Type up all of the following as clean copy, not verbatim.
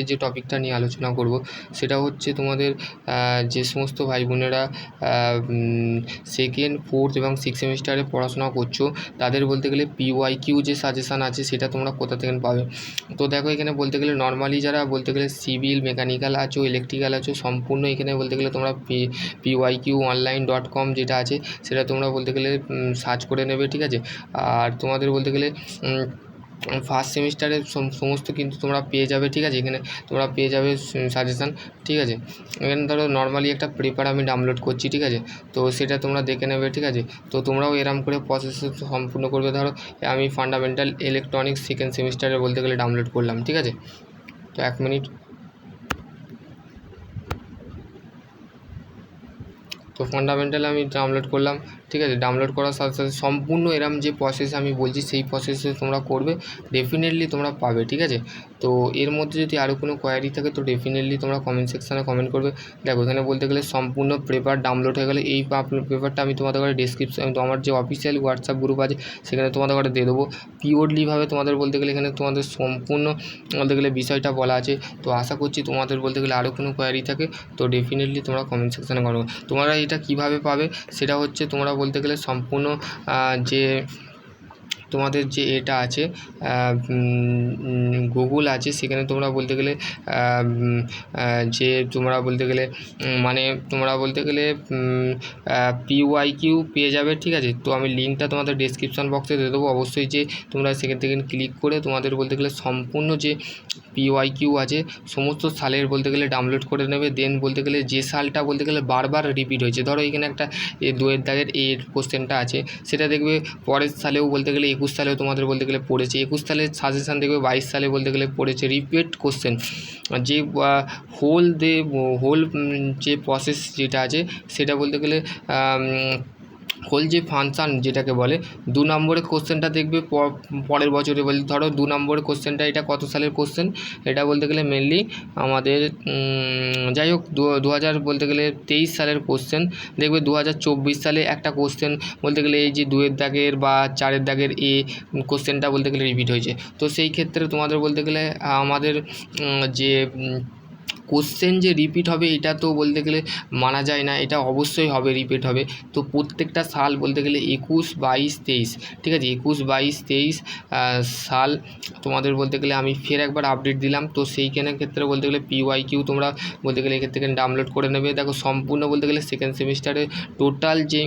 যে টপিকটা নিয়ে আলোচনা করব সেটা হচ্ছে তোমাদের যে সমস্ত ভাই বোনেরা সেকেন্ড, ফোর্থ এবং সিক্স সেমিস্টারে পড়াশোনা করছো তাদের বলতে গেলে পিওয়াইকিউ যে সাজেশান আছে সেটা তোমরা কোথা থেকে পাবে। তো দেখো এখানে বলতে গেলে নর্মালি যারা বলতে গেলে সিভিল, মেকানিক্যাল আছো, ইলেকট্রিক্যাল আছো, সম্পূর্ণ এখানে বলতে গেলে তোমরা pyqonline.com যেটা আছে সেটা তোমরা বলতে গেলে সার্চ করে নেবে, ঠিক আছে। আর তোমাদের বলতে গেলে ফার্স্ট সেমিস্টারের সমস্ত কিন্তু তোমরা পেয়ে যাবে, ঠিক আছে। এখানে তোমরা পেয়ে যাবে সাজেশান, ঠিক আছে। এখানে ধরো নর্মালি একটা পেপার আমি ডাউনলোড করছি, ঠিক আছে, তো সেটা তোমরা দেখে নেবে, ঠিক আছে। তো তোমরাও এরম করে প্রসেস সম্পূর্ণ করবে। ধরো আমি ফান্ডামেন্টাল ইলেকট্রনিক্স সেকেন্ড সেমিস্টারে বলতে গেলে ডাউনলোড করলাম, ঠিক আছে। তো 1 মিনিট। তো ফান্ডামেন্টাল আমি ডাউনলোড করলাম, ঠিক আছে। ডাউনলোড করার সাথে সাথে সম্পূর্ণ এরম যে প্রসেস আমি বলছি সেই প্রসেসে তোমরা করবে, ডেফিনেটলি তোমরা পাবে, ঠিক আছে। তো এর মধ্যে যদি আরও কোনো কোয়ারি থাকে তো ডেফিনেটলি তোমরা কমেন্ট সেকশানে কমেন্ট করবে। দেখো এখানে বলতে গেলে সম্পূর্ণ পেপার ডাউনলোড হয়ে গেলে এই পেপারটা আমি তোমাদের ঘরে ডেসক্রিপশন, তো আমার যে অফিসিয়াল হোয়াটসঅ্যাপ গ্রুপ আছে সেখানে তোমাদের ঘরে দিয়ে দেবো। পিওরলিভাবে তোমাদের বলতে গেলে এখানে তোমাদের সম্পূর্ণ বলতে গেলে বিষয়টা বলা আছে। তো আশা করছি তোমাদের বলতে গেলে আরও কোনো কোয়ারি থাকে তো ডেফিনেটলি তোমরা কমেন্ট সেকশানে করবে। তোমরা এটা কিভাবে পাবে সেটা হচ্ছে তোমরা বলতে গেলে সম্পূর্ণ যে তোমাদের যে এটা আছে গুগল আছে সেখানে তোমরা বলতে গেলে যে তোমরা বলতে গেলে মানে তোমরা বলতে গেলে পিওয়াইকিউ পেয়ে যাবে, ঠিক আছে। তো আমি লিঙ্কটা তোমাদের ডেসক্রিপশন বক্সে দিয়ে দেবো, অবশ্যই যে তোমরা সেখান থেকে ক্লিক করে তোমাদের বলতে গেলে সম্পূর্ণ যে পিওয়াইকিউ আছে সমস্ত সালের বলতে গেলে ডাউনলোড করে নেবে। দেন বলতে গেলে যে সালটা বলতে গেলে বারবার রিপিট হয়েছে, ধরো এখানে একটা 2 দাগের এর কোশ্চেনটা আছে সেটা দেখবে পরের সালেও বলতে গেলে 21 সালেও তোমাদের বলতে গেলে পড়েছে, 21 সালের সাজেশান দেখবে 22 সালে বলতে গেলে পড়েছে। রিপিট কোশ্চেন যে হোল যে প্রসেস যেটা আছে সেটা বলতে গেলে হোল যে ফাংশান যেটাকে বলে 2 নম্বরের কোশ্চেনটা দেখবে পরের বছরে বলতে ধরো 2 নম্বরের কোশ্চেনটা এটা কত সালের কোশ্চেন, এটা বলতে গেলে মেনলি আমাদের যাই হোক 2000 বলতে গেলে 23 সালের কোশ্চেন দেখবে 2024 সালে একটা কোশ্চেন বলতে গেলে এই যে 2 দাগের বা 4 দাগের কোশ্চেনটা বলতে গেলে রিপিট হয়েছে। তো সেই ক্ষেত্রে তোমাদের বলতে গেলে আমাদের যে কোশ্চেন যে রিপিট হবে এটা তো বলতে গেলে মানা যায় না, এটা অবশ্যই হবে, রিপিট হবে। তো প্রত্যেকটা সাল বলতে গেলে 21, 22, 23, ঠিক আছে, 21, 22, 23 সাল তোমাদের বলতে গেলে আমি ফের একবার আপডেট দিলাম। তো সেইখানের ক্ষেত্রে বলতে গেলে পিওয়াইকিউ তোমরা বলতে গেলে এখান থেকে ডাউনলোড করে নেবে। দেখো সম্পূর্ণ বলতে গেলে সেকেন্ড সেমিস্টারে টোটাল যে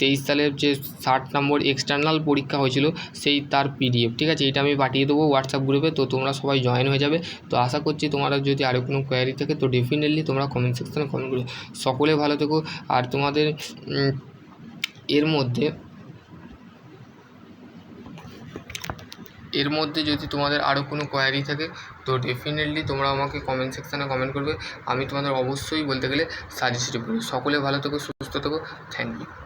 23 সালের যে 60 নম্বর এক্সটার্নাল পরীক্ষা হয়েছিল সেই তার পিডিএফ, ঠিক আছে, এটা আমি পাঠিয়ে দেবো হোয়াটসঅ্যাপ গ্রুপে। তো তোমরা সবাই জয়েন হয়ে যাবে। তো আশা করছি তোমরা যদি আরও কোনো কোয়ারি থাকে তো ডেফিনেটলি তোমরা কমেন্ট সেকশানে কমেন্ট করো। সকলে ভালো থেকো। আর তোমাদের এর মধ্যে যদি তোমাদের আরও কোনো কোয়ারি থাকে তো ডেফিনেটলি তোমরা আমাকে কমেন্ট সেকশানে কমেন্ট করবে, আমি তোমাদের অবশ্যই বলতে গেলে সাজেস্ট করব। সকলে ভালো থেকো, সুস্থ থেকো, থ্যাংক ইউ।